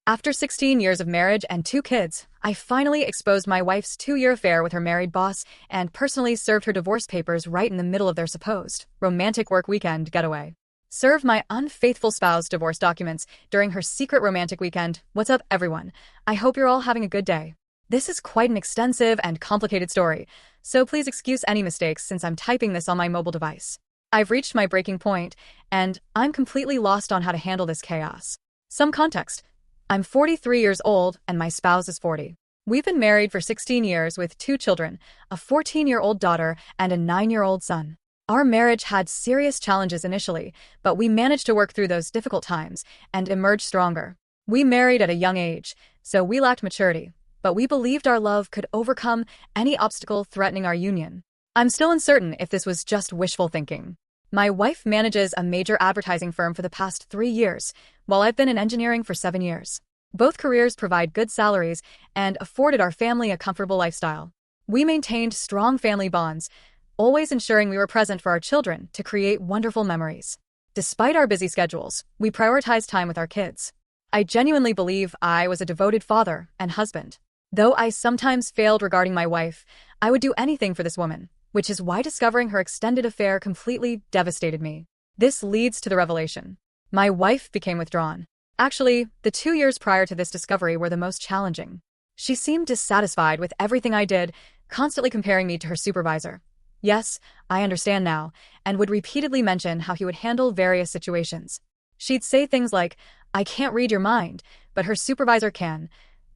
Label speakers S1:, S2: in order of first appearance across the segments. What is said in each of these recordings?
S1: After 16 years of marriage and 2 kids, I finally exposed my wife's 2-year affair with her married boss and personally served her divorce papers right in the middle of their supposed romantic work weekend getaway. Served my unfaithful spouse divorce documents during her secret romantic weekend. What's up, everyone? I hope you're all having a good day. This is quite an extensive and complicated story, so please excuse any mistakes since I'm typing this on my mobile device. I've reached my breaking point, and I'm completely lost on how to handle this chaos. Some context. I'm 43 years old and my spouse is 40. We've been married for 16 years with 2 children, a 14-year-old daughter and a 9-year-old son. Our marriage had serious challenges initially, but we managed to work through those difficult times and emerge stronger. We married at a young age, so we lacked maturity, but we believed our love could overcome any obstacle threatening our union. I'm still uncertain if this was just wishful thinking. My wife manages a major advertising firm for the past 3 years, while I've been in engineering for 7 years. Both careers provide good salaries and afforded our family a comfortable lifestyle. We maintained strong family bonds, always ensuring we were present for our children to create wonderful memories. Despite our busy schedules, we prioritized time with our kids. I genuinely believe I was a devoted father and husband. Though I sometimes failed regarding my wife, I would do anything for this woman, which is why discovering her extended affair completely devastated me. This leads to the revelation. My wife became withdrawn. Actually, the 2 years prior to this discovery were the most challenging. She seemed dissatisfied with everything I did, constantly comparing me to her supervisor. Yes, I understand now, and would repeatedly mention how he would handle various situations. She'd say things like, "I can't read your mind, but her supervisor can.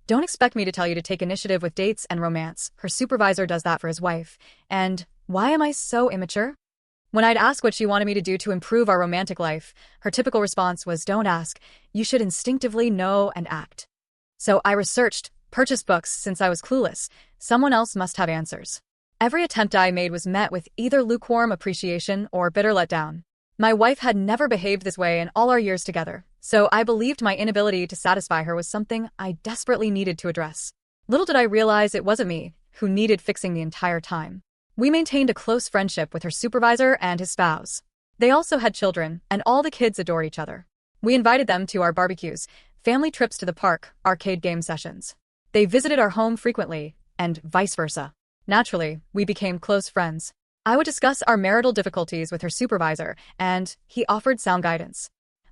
S1: Don't expect me to tell you to take initiative with dates and romance. Her supervisor does that for his wife. And why am I so immature?" When I'd ask what she wanted me to do to improve our romantic life, her typical response was, "Don't ask. You should instinctively know and act." So I researched, purchased books since I was clueless. Someone else must have answers. Every attempt I made was met with either lukewarm appreciation or bitter letdown. My wife had never behaved this way in all our years together, so I believed my inability to satisfy her was something I desperately needed to address. Little did I realize it wasn't me who needed fixing the entire time. We maintained a close friendship with her supervisor and his spouse. They also had children, and all the kids adored each other. We invited them to our barbecues, family trips to the park, arcade game sessions. They visited our home frequently, and vice versa. Naturally, we became close friends. I would discuss our marital difficulties with her supervisor, and he offered sound guidance.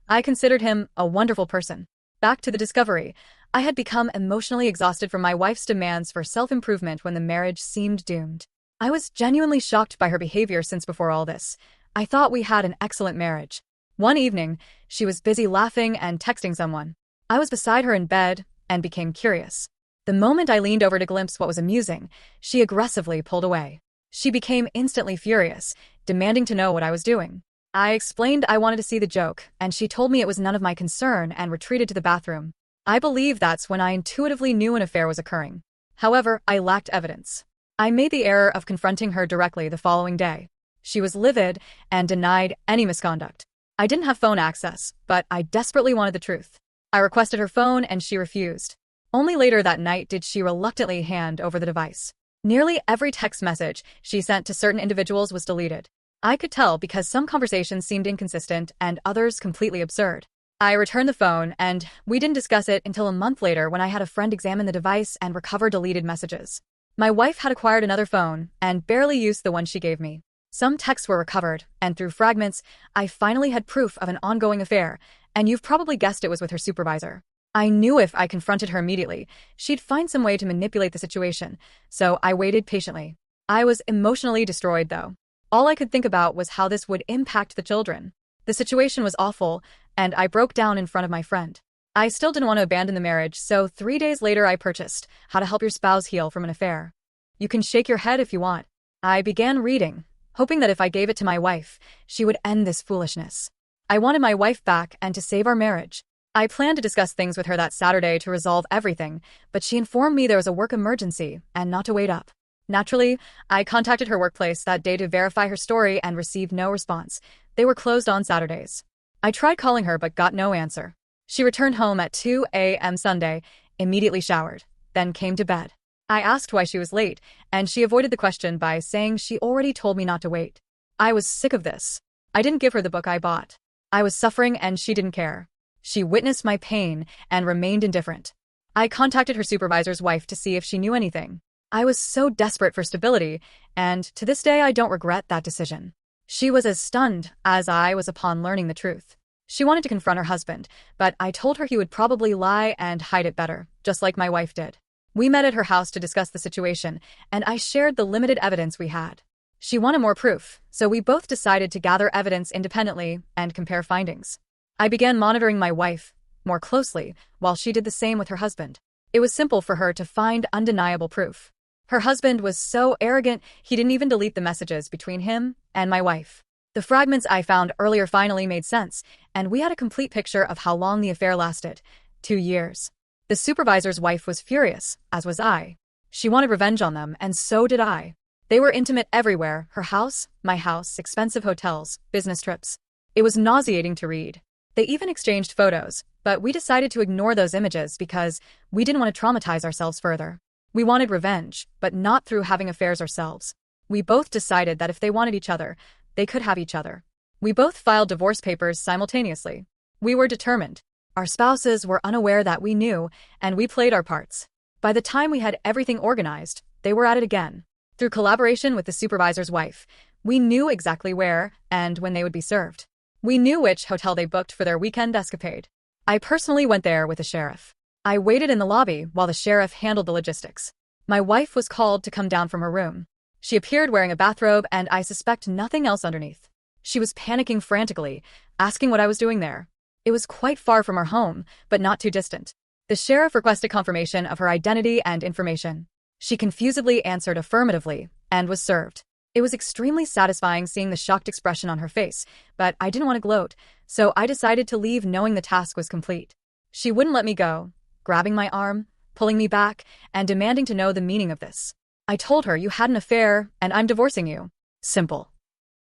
S1: I considered him a wonderful person. Back to the discovery. I had become emotionally exhausted from my wife's demands for self-improvement when the marriage seemed doomed. I was genuinely shocked by her behavior since before all this. I thought we had an excellent marriage. One evening, she was busy laughing and texting someone. I was beside her in bed and became curious. The moment I leaned over to glimpse what was amusing, she aggressively pulled away. She became instantly furious, demanding to know what I was doing. I explained I wanted to see the joke, and she told me it was none of my concern and retreated to the bathroom. I believe that's when I intuitively knew an affair was occurring. However, I lacked evidence. I made the error of confronting her directly the following day. She was livid and denied any misconduct. I didn't have phone access, but I desperately wanted the truth. I requested her phone and she refused. Only later that night did she reluctantly hand over the device. Nearly every text message she sent to certain individuals was deleted. I could tell because some conversations seemed inconsistent and others completely absurd. I returned the phone and we didn't discuss it until a month later when I had a friend examine the device and recover deleted messages. My wife had acquired another phone and barely used the one she gave me. Some texts were recovered, and through fragments, I finally had proof of an ongoing affair, and you've probably guessed it was with her supervisor. I knew if I confronted her immediately, she'd find some way to manipulate the situation, so I waited patiently. I was emotionally destroyed, though. All I could think about was how this would impact the children. The situation was awful, and I broke down in front of my friend. I still didn't want to abandon the marriage, so 3 days later I purchased How to Help Your Spouse Heal from an Affair. You can shake your head if you want. I began reading, hoping that if I gave it to my wife, she would end this foolishness. I wanted my wife back and to save our marriage. I planned to discuss things with her that Saturday to resolve everything, but she informed me there was a work emergency and not to wait up. Naturally, I contacted her workplace that day to verify her story and received no response. They were closed on Saturdays. I tried calling her but got no answer. She returned home at 2 a.m. Sunday, immediately showered, then came to bed. I asked why she was late, and she avoided the question by saying she already told me not to wait. I was sick of this. I didn't give her the book I bought. I was suffering and she didn't care. She witnessed my pain and remained indifferent. I contacted her supervisor's wife to see if she knew anything. I was so desperate for stability, and to this day I don't regret that decision. She was as stunned as I was upon learning the truth. She wanted to confront her husband, but I told her he would probably lie and hide it better, just like my wife did. We met at her house to discuss the situation, and I shared the limited evidence we had. She wanted more proof, so we both decided to gather evidence independently and compare findings. I began monitoring my wife more closely, while she did the same with her husband. It was simple for her to find undeniable proof. Her husband was so arrogant, he didn't even delete the messages between him and my wife. The fragments I found earlier finally made sense, and we had a complete picture of how long the affair lasted. 2 years. The supervisor's wife was furious, as was I. She wanted revenge on them, and so did I. They were intimate everywhere, her house, my house, expensive hotels, business trips. It was nauseating to read. They even exchanged photos, but we decided to ignore those images because we didn't want to traumatize ourselves further. We wanted revenge, but not through having affairs ourselves. We both decided that if they wanted each other, they could have each other. We both filed divorce papers simultaneously. We were determined. Our spouses were unaware that we knew, and we played our parts. By the time we had everything organized, they were at it again. Through collaboration with the supervisor's wife, we knew exactly where and when they would be served. We knew which hotel they booked for their weekend escapade. I personally went there with the sheriff. I waited in the lobby while the sheriff handled the logistics. My wife was called to come down from her room. She appeared wearing a bathrobe, and I suspect nothing else underneath. She was panicking frantically, asking what I was doing there. It was quite far from our home, but not too distant. The sheriff requested confirmation of her identity and information. She confusedly answered affirmatively, and was served. It was extremely satisfying seeing the shocked expression on her face, but I didn't want to gloat, so I decided to leave knowing the task was complete. She wouldn't let me go, grabbing my arm, pulling me back, and demanding to know the meaning of this. I told her you had an affair, and I'm divorcing you. Simple.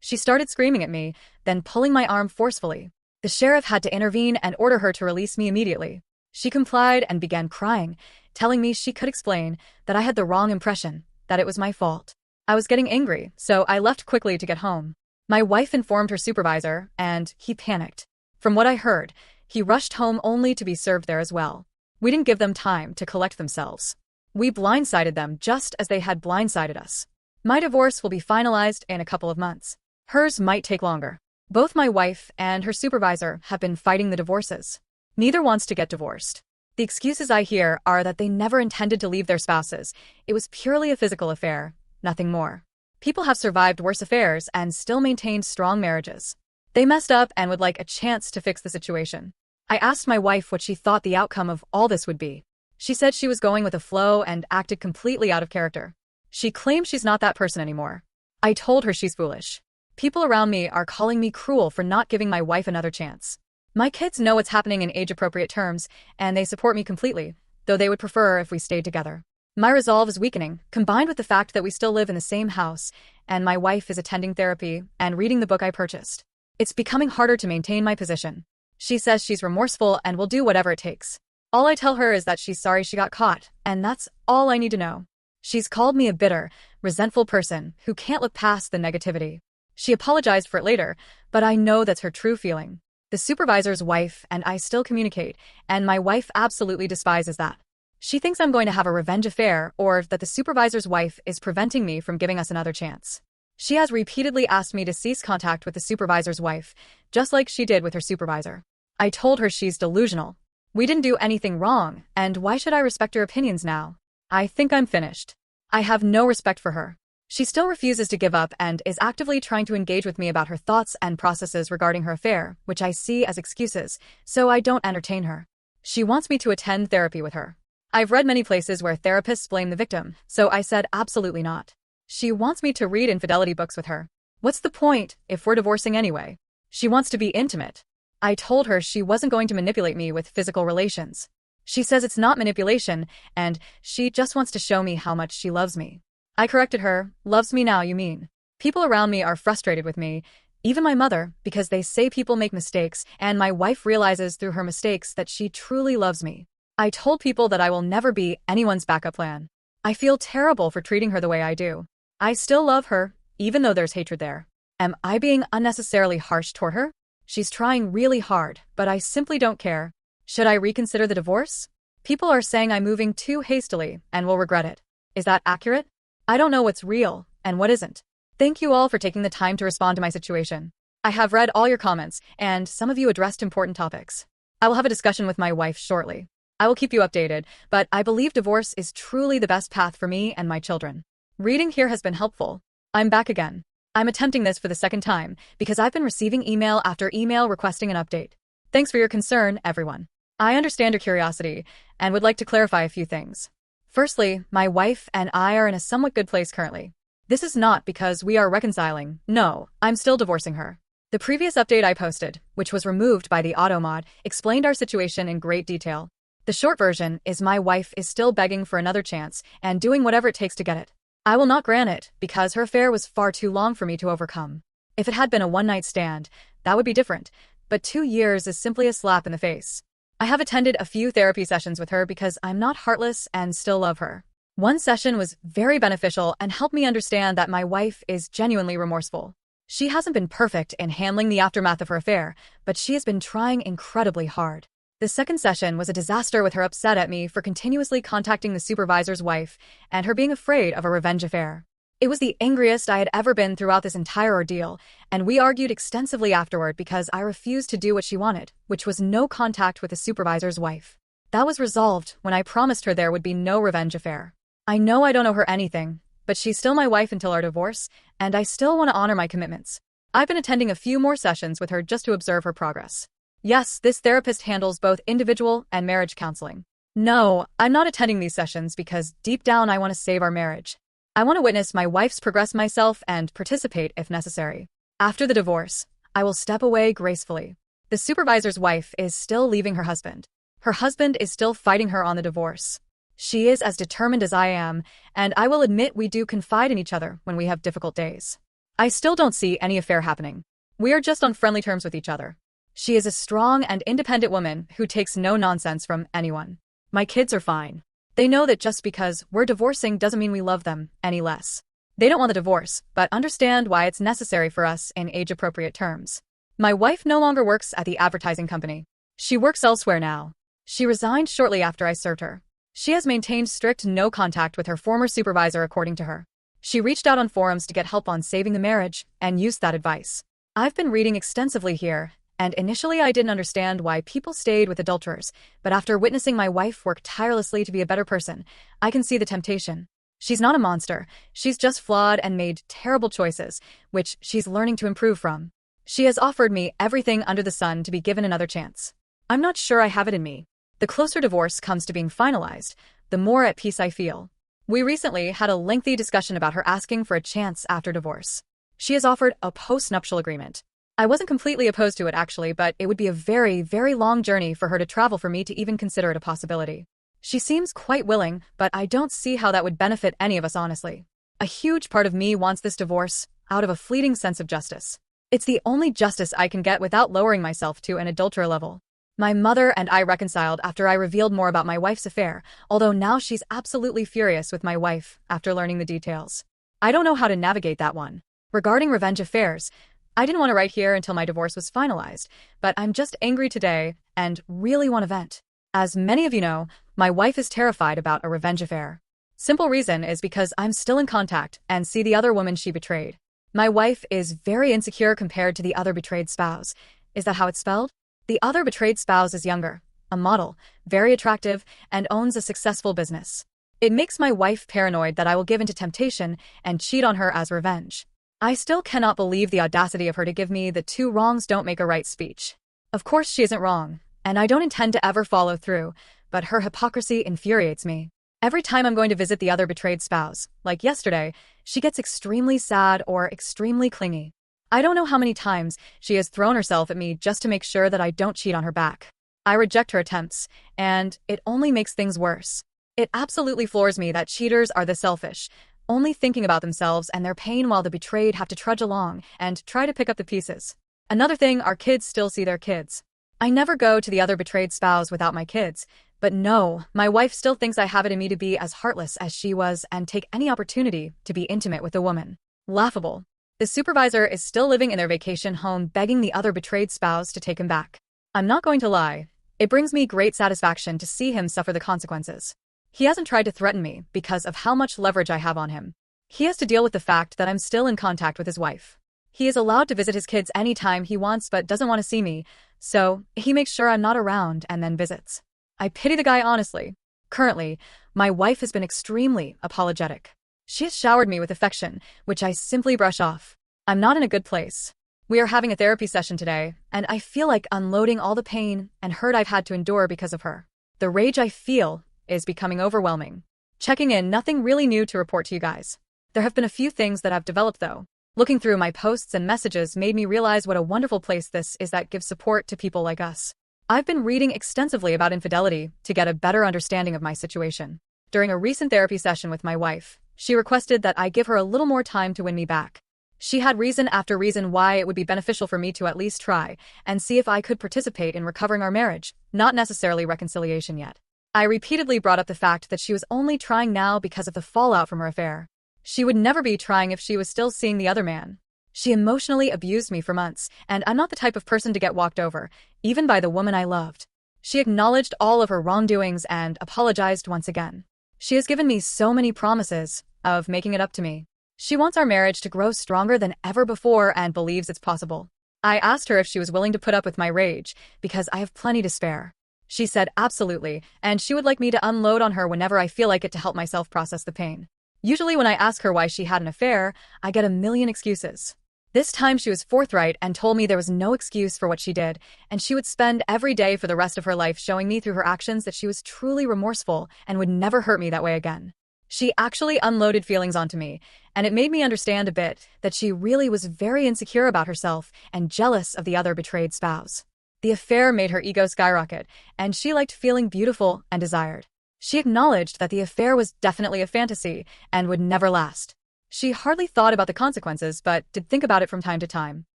S1: She started screaming at me, then pulling my arm forcefully. The sheriff had to intervene and order her to release me immediately. She complied and began crying, telling me she could explain that I had the wrong impression, that it was my fault. I was getting angry, so I left quickly to get home. My wife informed her supervisor, and he panicked. From what I heard, he rushed home only to be served there as well. We didn't give them time to collect themselves. We blindsided them just as they had blindsided us. My divorce will be finalized in a couple of months. Hers might take longer. Both my wife and her supervisor have been fighting the divorces. Neither wants to get divorced. The excuses I hear are that they never intended to leave their spouses. It was purely a physical affair, nothing more. People have survived worse affairs and still maintained strong marriages. They messed up and would like a chance to fix the situation. I asked my wife what she thought the outcome of all this would be. She said she was going with the flow and acted completely out of character. She claims she's not that person anymore. I told her she's foolish. People around me are calling me cruel for not giving my wife another chance. My kids know what's happening in age-appropriate terms, and they support me completely, though they would prefer if we stayed together. My resolve is weakening, combined with the fact that we still live in the same house, and my wife is attending therapy and reading the book I purchased. It's becoming harder to maintain my position. She says she's remorseful and will do whatever it takes. All I tell her is that she's sorry she got caught, and that's all I need to know. She's called me a bitter, resentful person who can't look past the negativity. She apologized for it later, but I know that's her true feeling. The supervisor's wife and I still communicate, and my wife absolutely despises that. She thinks I'm going to have a revenge affair or that the supervisor's wife is preventing me from giving us another chance. She has repeatedly asked me to cease contact with the supervisor's wife, just like she did with her supervisor. I told her she's delusional. We didn't do anything wrong, and why should I respect her opinions now? I think I'm finished. I have no respect for her. She still refuses to give up and is actively trying to engage with me about her thoughts and processes regarding her affair, which I see as excuses, so I don't entertain her. She wants me to attend therapy with her. I've read many places where therapists blame the victim, so I said absolutely not. She wants me to read infidelity books with her. What's the point if we're divorcing anyway? She wants to be intimate. I told her she wasn't going to manipulate me with physical relations. She says it's not manipulation, and she just wants to show me how much she loves me. I corrected her. Loves me now, you mean? People around me are frustrated with me, even my mother, because they say people make mistakes, and my wife realizes through her mistakes that she truly loves me. I told people that I will never be anyone's backup plan. I feel terrible for treating her the way I do. I still love her, even though there's hatred there. Am I being unnecessarily harsh toward her? She's trying really hard, but I simply don't care. Should I reconsider the divorce? People are saying I'm moving too hastily and will regret it. Is that accurate? I don't know what's real and what isn't. Thank you all for taking the time to respond to my situation. I have read all your comments, and some of you addressed important topics. I will have a discussion with my wife shortly. I will keep you updated, but I believe divorce is truly the best path for me and my children. Reading here has been helpful. I'm back again. I'm attempting this for the second time because I've been receiving email after email requesting an update. Thanks for your concern, everyone. I understand your curiosity and would like to clarify a few things. Firstly, my wife and I are in a somewhat good place currently. This is not because we are reconciling. No, I'm still divorcing her. The previous update I posted, which was removed by the auto mod, explained our situation in great detail. The short version is my wife is still begging for another chance and doing whatever it takes to get it. I will not grant it because her affair was far too long for me to overcome. If it had been a one-night stand, that would be different, but 2 years is simply a slap in the face. I have attended a few therapy sessions with her because I'm not heartless and still love her. One session was very beneficial and helped me understand that my wife is genuinely remorseful. She hasn't been perfect in handling the aftermath of her affair, but she has been trying incredibly hard. The second session was a disaster with her upset at me for continuously contacting the supervisor's wife and her being afraid of a revenge affair. It was the angriest I had ever been throughout this entire ordeal, and we argued extensively afterward because I refused to do what she wanted, which was no contact with the supervisor's wife. That was resolved when I promised her there would be no revenge affair. I know I don't owe her anything, but she's still my wife until our divorce, and I still want to honor my commitments. I've been attending a few more sessions with her just to observe her progress. Yes, this therapist handles both individual and marriage counseling. No, I'm not attending these sessions because deep down I want to save our marriage. I want to witness my wife's progress myself and participate if necessary. After the divorce, I will step away gracefully. The supervisor's wife is still leaving her husband. Her husband is still fighting her on the divorce. She is as determined as I am, and I will admit we do confide in each other when we have difficult days. I still don't see any affair happening. We are just on friendly terms with each other. She is a strong and independent woman who takes no nonsense from anyone. My kids are fine. They know that just because we're divorcing doesn't mean we love them any less. They don't want the divorce, but understand why it's necessary for us in age-appropriate terms. My wife no longer works at the advertising company. She works elsewhere now. She resigned shortly after I served her. She has maintained strict no contact with her former supervisor according to her. She reached out on forums to get help on saving the marriage and used that advice. I've been reading extensively here, and initially I didn't understand why people stayed with adulterers, but after witnessing my wife work tirelessly to be a better person, I can see the temptation. She's not a monster, she's just flawed and made terrible choices, which she's learning to improve from. She has offered me everything under the sun to be given another chance. I'm not sure I have it in me. The closer divorce comes to being finalized, the more at peace I feel. We recently had a lengthy discussion about her asking for a chance after divorce. She has offered a post-nuptial agreement. I wasn't completely opposed to it actually, but it would be a very, very long journey for her to travel for me to even consider it a possibility. She seems quite willing, but I don't see how that would benefit any of us honestly. A huge part of me wants this divorce out of a fleeting sense of justice. It's the only justice I can get without lowering myself to an adulterer level. My mother and I reconciled after I revealed more about my wife's affair, although now she's absolutely furious with my wife after learning the details. I don't know how to navigate that one. Regarding revenge affairs, I didn't want to write here until my divorce was finalized, but I'm just angry today and really want to vent. As many of you know, my wife is terrified about a revenge affair. Simple reason is because I'm still in contact and see the other woman she betrayed. My wife is very insecure compared to the other betrayed spouse. Is that how it's spelled? The other betrayed spouse is younger, a model, very attractive, and owns a successful business. It makes my wife paranoid that I will give in to temptation and cheat on her as revenge. I still cannot believe the audacity of her to give me the two wrongs don't make a right speech. Of course she isn't wrong, and I don't intend to ever follow through, but her hypocrisy infuriates me. Every time I'm going to visit the other betrayed spouse, like yesterday, she gets extremely sad or extremely clingy. I don't know how many times she has thrown herself at me just to make sure that I don't cheat on her back. I reject her attempts, and it only makes things worse. It absolutely floors me that cheaters are the selfish, only thinking about themselves and their pain while the betrayed have to trudge along and try to pick up the pieces. Another thing, our kids still see their kids. I never go to the other betrayed spouse without my kids, but no, my wife still thinks I have it in me to be as heartless as she was and take any opportunity to be intimate with a woman. Laughable. The supervisor is still living in their vacation home, begging the other betrayed spouse to take him back. I'm not going to lie. It brings me great satisfaction to see him suffer the consequences. He hasn't tried to threaten me because of how much leverage I have on him. He has to deal with the fact that I'm still in contact with his wife. He is allowed to visit his kids anytime he wants but doesn't want to see me, so he makes sure I'm not around and then visits. I pity the guy honestly. Currently, my wife has been extremely apologetic. She has showered me with affection, which I simply brush off. I'm not in a good place. We are having a therapy session today, and I feel like unloading all the pain and hurt I've had to endure because of her. The rage I feel is becoming overwhelming. Checking in, nothing really new to report to you guys. There have been a few things that I've developed though. Looking through my posts and messages made me realize what a wonderful place this is that gives support to people like us. I've been reading extensively about infidelity to get a better understanding of my situation. During a recent therapy session with my wife, she requested that I give her a little more time to win me back. She had reason after reason why it would be beneficial for me to at least try and see if I could participate in recovering our marriage, not necessarily reconciliation yet. I repeatedly brought up the fact that she was only trying now because of the fallout from her affair. She would never be trying if she was still seeing the other man. She emotionally abused me for months, and I'm not the type of person to get walked over, even by the woman I loved. She acknowledged all of her wrongdoings and apologized once again. She has given me so many promises of making it up to me. She wants our marriage to grow stronger than ever before and believes it's possible. I asked her if she was willing to put up with my rage, because I have plenty to spare. She said absolutely, and she would like me to unload on her whenever I feel like it to help myself process the pain. Usually when I ask her why she had an affair, I get a million excuses. This time she was forthright and told me there was no excuse for what she did, and she would spend every day for the rest of her life showing me through her actions that she was truly remorseful and would never hurt me that way again. She actually unloaded feelings onto me, and it made me understand a bit that she really was very insecure about herself and jealous of the other betrayed spouse. The affair made her ego skyrocket, and she liked feeling beautiful and desired. She acknowledged that the affair was definitely a fantasy and would never last. She hardly thought about the consequences, but did think about it from time to time.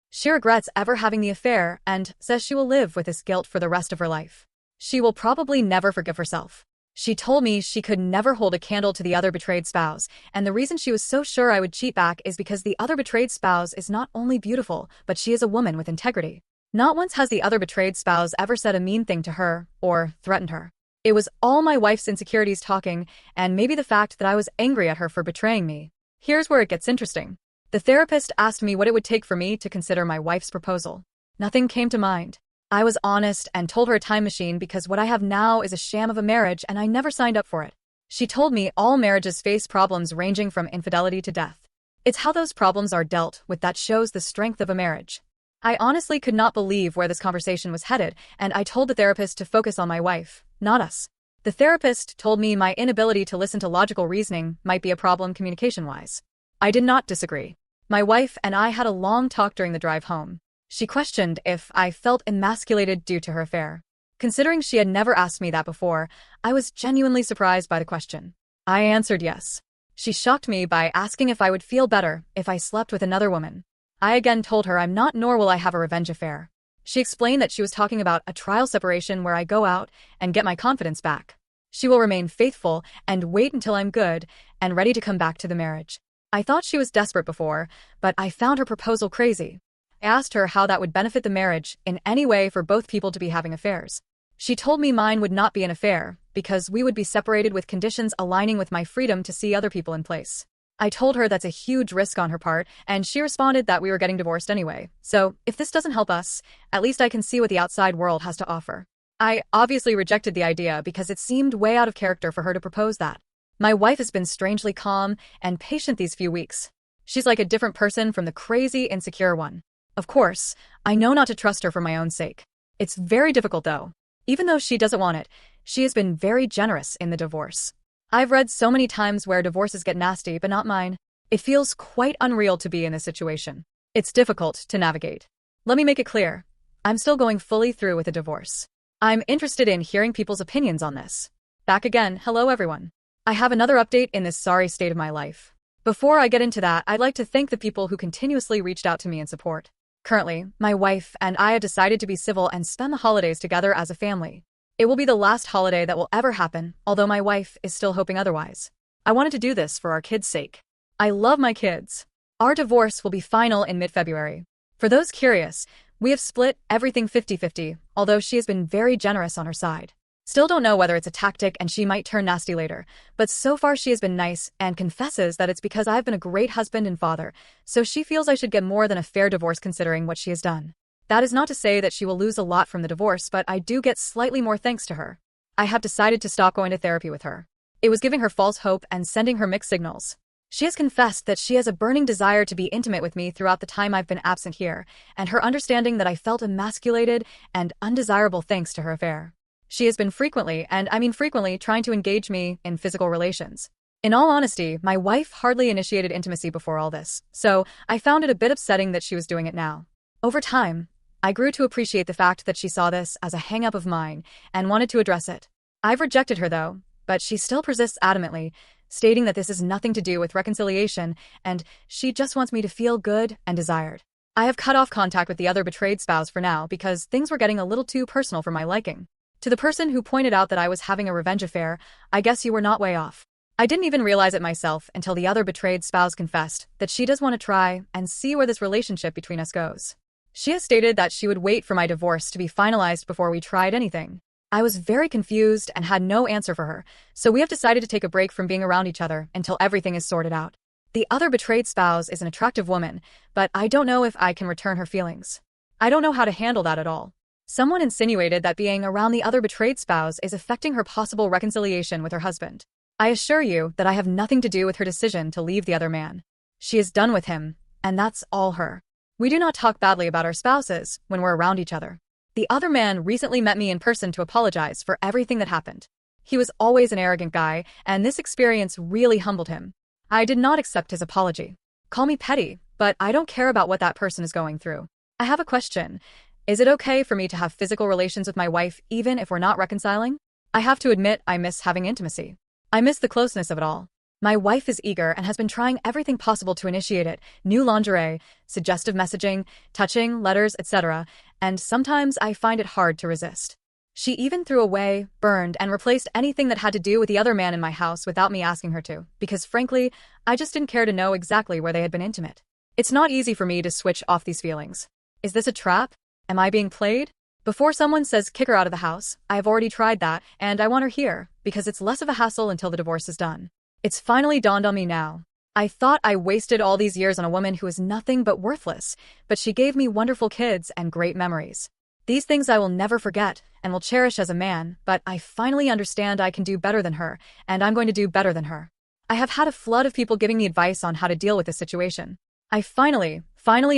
S1: She regrets ever having the affair and says she will live with this guilt for the rest of her life. She will probably never forgive herself. She told me she could never hold a candle to the other betrayed spouse, and the reason she was so sure I would cheat back is because the other betrayed spouse is not only beautiful, but she is a woman with integrity. Not once has the other betrayed spouse ever said a mean thing to her or threatened her. It was all my wife's insecurities talking, and maybe the fact that I was angry at her for betraying me. Here's where it gets interesting. The therapist asked me what it would take for me to consider my wife's proposal. Nothing came to mind. I was honest and told her a time machine because what I have now is a sham of a marriage and I never signed up for it. She told me all marriages face problems ranging from infidelity to death. It's how those problems are dealt with that shows the strength of a marriage. I honestly could not believe where this conversation was headed, and I told the therapist to focus on my wife, not us. The therapist told me my inability to listen to logical reasoning might be a problem communication-wise. I did not disagree. My wife and I had a long talk during the drive home. She questioned if I felt emasculated due to her affair. Considering she had never asked me that before, I was genuinely surprised by the question. I answered yes. She shocked me by asking if I would feel better if I slept with another woman. I again told her I'm not, nor will I have a revenge affair. She explained that she was talking about a trial separation where I go out and get my confidence back. She will remain faithful and wait until I'm good and ready to come back to the marriage. I thought she was desperate before, but I found her proposal crazy. I asked her how that would benefit the marriage in any way for both people to be having affairs. She told me mine would not be an affair because we would be separated with conditions aligning with my freedom to see other people in place. I told her that's a huge risk on her part, and she responded that we were getting divorced anyway. So, if this doesn't help us, at least I can see what the outside world has to offer. I obviously rejected the idea because it seemed way out of character for her to propose that. My wife has been strangely calm and patient these few weeks. She's like a different person from the crazy, insecure one. Of course, I know not to trust her for my own sake. It's very difficult though. Even though she doesn't want it, she has been very generous in the divorce. I've read so many times where divorces get nasty, but not mine. It feels quite unreal to be in this situation. It's difficult to navigate. Let me make it clear. I'm still going fully through with a divorce. I'm interested in hearing people's opinions on this. Back again, hello everyone. I have another update in this sorry state of my life. Before I get into that, I'd like to thank the people who continuously reached out to me in support. Currently, my wife and I have decided to be civil and spend the holidays together as a family. It will be the last holiday that will ever happen, although my wife is still hoping otherwise. I wanted to do this for our kids' sake. I love my kids. Our divorce will be final in mid-February. For those curious, we have split everything 50-50, although she has been very generous on her side. Still don't know whether it's a tactic and she might turn nasty later, but so far she has been nice and confesses that it's because I've been a great husband and father, so she feels I should get more than a fair divorce considering what she has done. That is not to say that she will lose a lot from the divorce, but I do get slightly more thanks to her. I have decided to stop going to therapy with her. It was giving her false hope and sending her mixed signals. She has confessed that she has a burning desire to be intimate with me throughout the time I've been absent here, and her understanding that I felt emasculated and undesirable thanks to her affair. She has been frequently, and I mean frequently, trying to engage me in physical relations. In all honesty, my wife hardly initiated intimacy before all this, so I found it a bit upsetting that she was doing it now. Over time, I grew to appreciate the fact that she saw this as a hang-up of mine and wanted to address it. I've rejected her though, but she still persists adamantly, stating that this has nothing to do with reconciliation and she just wants me to feel good and desired. I have cut off contact with the other betrayed spouse for now because things were getting a little too personal for my liking. To the person who pointed out that I was having a revenge affair, I guess you were not way off. I didn't even realize it myself until the other betrayed spouse confessed that she does want to try and see where this relationship between us goes. She has stated that she would wait for my divorce to be finalized before we tried anything. I was very confused and had no answer for her, so we have decided to take a break from being around each other until everything is sorted out. The other betrayed spouse is an attractive woman, but I don't know if I can return her feelings. I don't know how to handle that at all. Someone insinuated that being around the other betrayed spouse is affecting her possible reconciliation with her husband. I assure you that I have nothing to do with her decision to leave the other man. She is done with him, and that's all her. We do not talk badly about our spouses when we're around each other. The other man recently met me in person to apologize for everything that happened. He was always an arrogant guy, and this experience really humbled him. I did not accept his apology. Call me petty, but I don't care about what that person is going through. I have a question. Is it okay for me to have physical relations with my wife even if we're not reconciling? I have to admit I miss having intimacy. I miss the closeness of it all. My wife is eager and has been trying everything possible to initiate it, new lingerie, suggestive messaging, touching, letters, etc., and sometimes I find it hard to resist. She even threw away, burned, and replaced anything that had to do with the other man in my house without me asking her to, because frankly, I just didn't care to know exactly where they had been intimate. It's not easy for me to switch off these feelings. Is this a trap? Am I being played? Before someone says kick her out of the house, I have already tried that, and I want her here, because it's less of a hassle until the divorce is done. It's finally dawned on me now. I thought I wasted all these years on a woman who is nothing but worthless, but she gave me wonderful kids and great memories. These things I will never forget and will cherish as a man, but I finally understand I can do better than her, and I'm going to do better than her. I have had a flood of people giving me advice on how to deal with this situation. I finally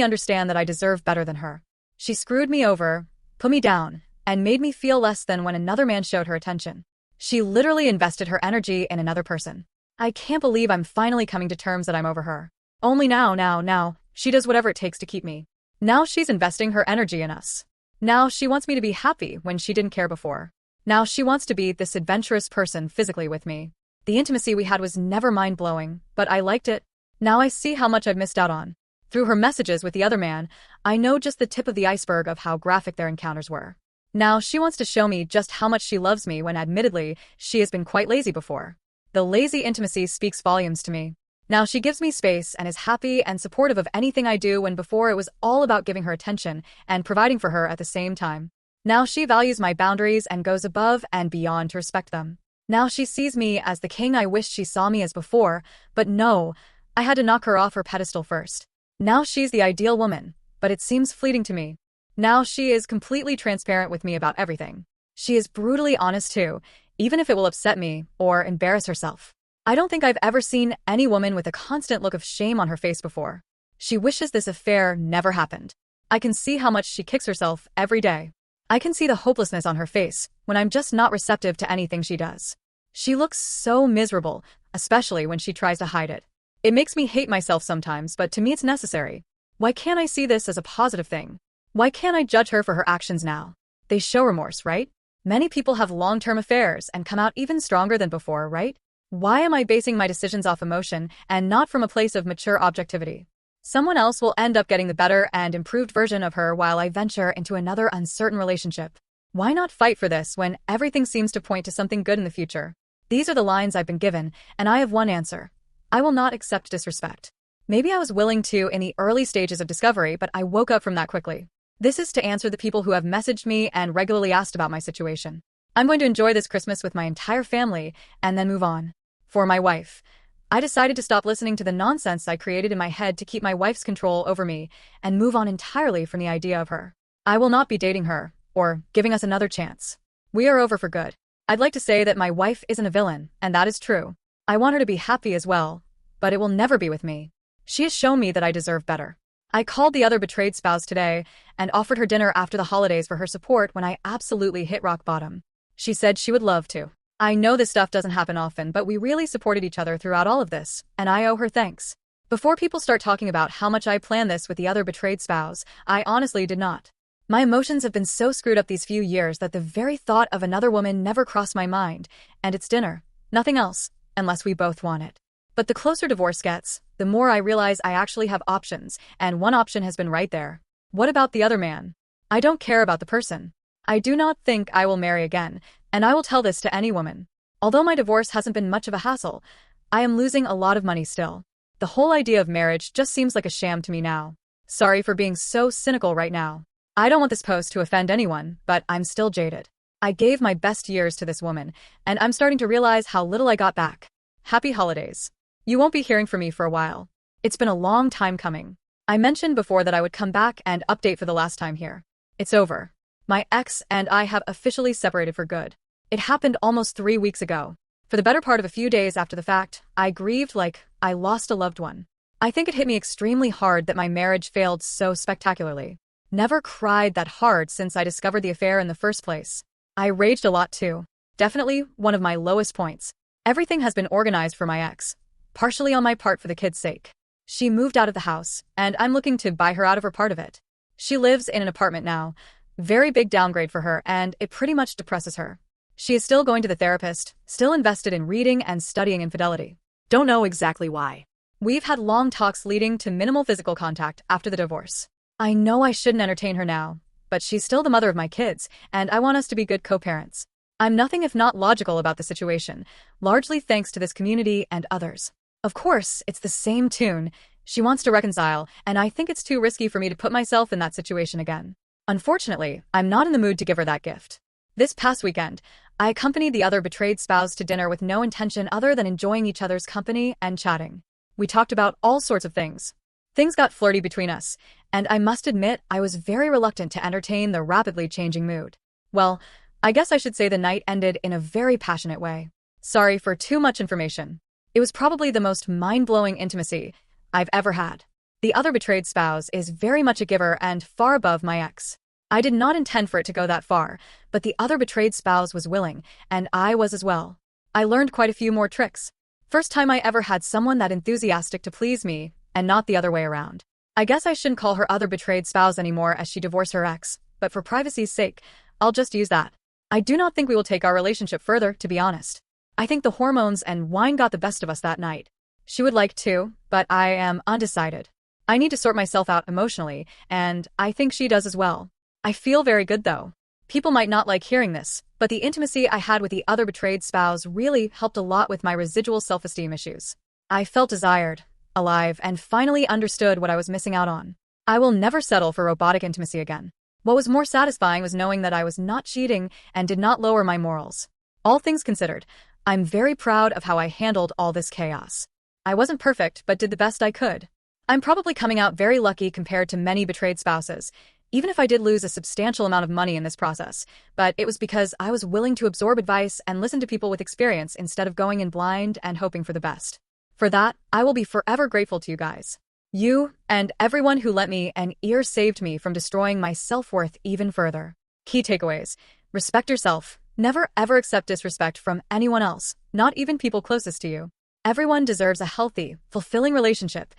S1: understand that I deserve better than her. She screwed me over, put me down, and made me feel less than when another man showed her attention. She literally invested her energy in another person. I can't believe I'm finally coming to terms that I'm over her. Only now, she does whatever it takes to keep me. Now she's investing her energy in us. Now she wants me to be happy when she didn't care before. Now she wants to be this adventurous person physically with me. The intimacy we had was never mind-blowing, but I liked it. Now I see how much I've missed out on. Through her messages with the other man, I know just the tip of the iceberg of how graphic their encounters were. Now she wants to show me just how much she loves me when admittedly, she has been quite lazy before. The lazy intimacy speaks volumes to me. Now she gives me space and is happy and supportive of anything I do when before it was all about giving her attention and providing for her at the same time. Now she values my boundaries and goes above and beyond to respect them. Now she sees me as the king I wished she saw me as before, but no, I had to knock her off her pedestal first. Now she's the ideal woman, but it seems fleeting to me. Now she is completely transparent with me about everything. She is brutally honest too, even if it will upset me or embarrass herself. I don't think I've ever seen any woman with a constant look of shame on her face before. She wishes this affair never happened. I can see how much she kicks herself every day. I can see the hopelessness on her face when I'm just not receptive to anything she does. She looks so miserable, especially when she tries to hide it. It makes me hate myself sometimes, but to me it's necessary. Why can't I see this as a positive thing? Why can't I judge her for her actions now? They show remorse, right? Many people have long-term affairs and come out even stronger than before, right? Why am I basing my decisions off emotion and not from a place of mature objectivity? Someone else will end up getting the better and improved version of her while I venture into another uncertain relationship. Why not fight for this when everything seems to point to something good in the future? These are the lines I've been given, and I have one answer. I will not accept disrespect. Maybe I was willing to in the early stages of discovery, but I woke up from that quickly. This is to answer the people who have messaged me and regularly asked about my situation. I'm going to enjoy this Christmas with my entire family and then move on. For my wife, I decided to stop listening to the nonsense I created in my head to keep my wife's control over me and move on entirely from the idea of her. I will not be dating her or giving us another chance. We are over for good. I'd like to say that my wife isn't a villain, and that is true. I want her to be happy as well, but it will never be with me. She has shown me that I deserve better. I called the other betrayed spouse today and offered her dinner after the holidays for her support when I absolutely hit rock bottom. She said she would love to. I know this stuff doesn't happen often, but we really supported each other throughout all of this, and I owe her thanks. Before people start talking about how much I planned this with the other betrayed spouse, I honestly did not. My emotions have been so screwed up these few years that the very thought of another woman never crossed my mind, and it's dinner. Nothing else, unless we both want it. But the closer divorce gets, the more I realize I actually have options, and one option has been right there. What about the other man? I don't care about the person. I do not think I will marry again, and I will tell this to any woman. Although my divorce hasn't been much of a hassle, I am losing a lot of money still. The whole idea of marriage just seems like a sham to me now. Sorry for being so cynical right now. I don't want this post to offend anyone, but I'm still jaded. I gave my best years to this woman, and I'm starting to realize how little I got back. Happy holidays. You won't be hearing from me for a while. It's been a long time coming. I mentioned before that I would come back and update for the last time here. It's over. My ex and I have officially separated for good. It happened almost 3 weeks ago. For the better part of a few days after the fact, I grieved like I lost a loved one. I think it hit me extremely hard that my marriage failed so spectacularly. Never cried that hard since I discovered the affair in the first place. I raged a lot too. Definitely one of my lowest points. Everything has been organized for my ex, partially on my part for the kids' sake. She moved out of the house, and I'm looking to buy her out of her part of it. She lives in an apartment now. Very big downgrade for her, and it pretty much depresses her. She is still going to the therapist, still invested in reading and studying infidelity. Don't know exactly why. We've had long talks leading to minimal physical contact after the divorce. I know I shouldn't entertain her now, but she's still the mother of my kids, and I want us to be good co-parents. I'm nothing if not logical about the situation, largely thanks to this community and others. Of course, it's the same tune. She wants to reconcile, and I think it's too risky for me to put myself in that situation again. Unfortunately, I'm not in the mood to give her that gift. This past weekend, I accompanied the other betrayed spouse to dinner with no intention other than enjoying each other's company and chatting. We talked about all sorts of things. Things got flirty between us, and I must admit I was very reluctant to entertain the rapidly changing mood. Well, I guess I should say the night ended in a very passionate way. Sorry for too much information. It was probably the most mind-blowing intimacy I've ever had. The other betrayed spouse is very much a giver and far above my ex. I did not intend for it to go that far, but the other betrayed spouse was willing, and I was as well. I learned quite a few more tricks. First time I ever had someone that enthusiastic to please me, and not the other way around. I guess I shouldn't call her other betrayed spouse anymore as she divorced her ex, but for privacy's sake, I'll just use that. I do not think we will take our relationship further, to be honest. I think the hormones and wine got the best of us that night. She would like to, but I am undecided. I need to sort myself out emotionally, and I think she does as well. I feel very good though. People might not like hearing this, but the intimacy I had with the other betrayed spouse really helped a lot with my residual self-esteem issues. I felt desired, alive, and finally understood what I was missing out on. I will never settle for robotic intimacy again. What was more satisfying was knowing that I was not cheating and did not lower my morals. All things considered, I'm very proud of how I handled all this chaos. I wasn't perfect, but did the best I could. I'm probably coming out very lucky compared to many betrayed spouses, even if I did lose a substantial amount of money in this process, but it was because I was willing to absorb advice and listen to people with experience instead of going in blind and hoping for the best. For that, I will be forever grateful to you guys. You, and everyone who lent me an ear saved me from destroying my self-worth even further. Key takeaways. Respect yourself. Never ever accept disrespect from anyone else, not even people closest to you. Everyone deserves a healthy, fulfilling relationship.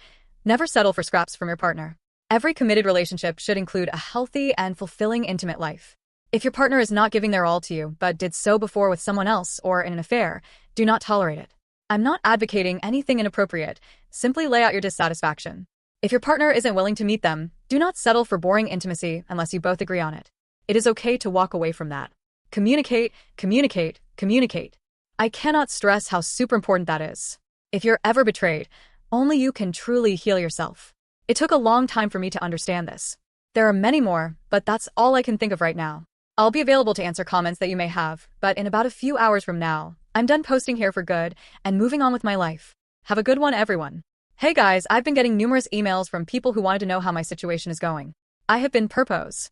S1: Never settle for scraps from your partner. Every committed relationship should include a healthy and fulfilling intimate life. If your partner is not giving their all to you but did so before with someone else or in an affair, do not tolerate it. I'm not advocating anything inappropriate, simply lay out your dissatisfaction. If your partner isn't willing to meet them, do not settle for boring intimacy unless you both agree on it. It is okay to walk away from that. Communicate, communicate, communicate. I cannot stress how super important that is. If you're ever betrayed, Only you can truly heal yourself. It took a long time for me to understand this. There are many more, but that's all I can think of right now. I'll be available to answer comments that you may have, but in about a few hours from now, I'm done posting here for good and moving on with my life. Have a good one, everyone. Hey guys, I've been getting numerous emails from people who wanted to know how my situation is going. I have been proposed.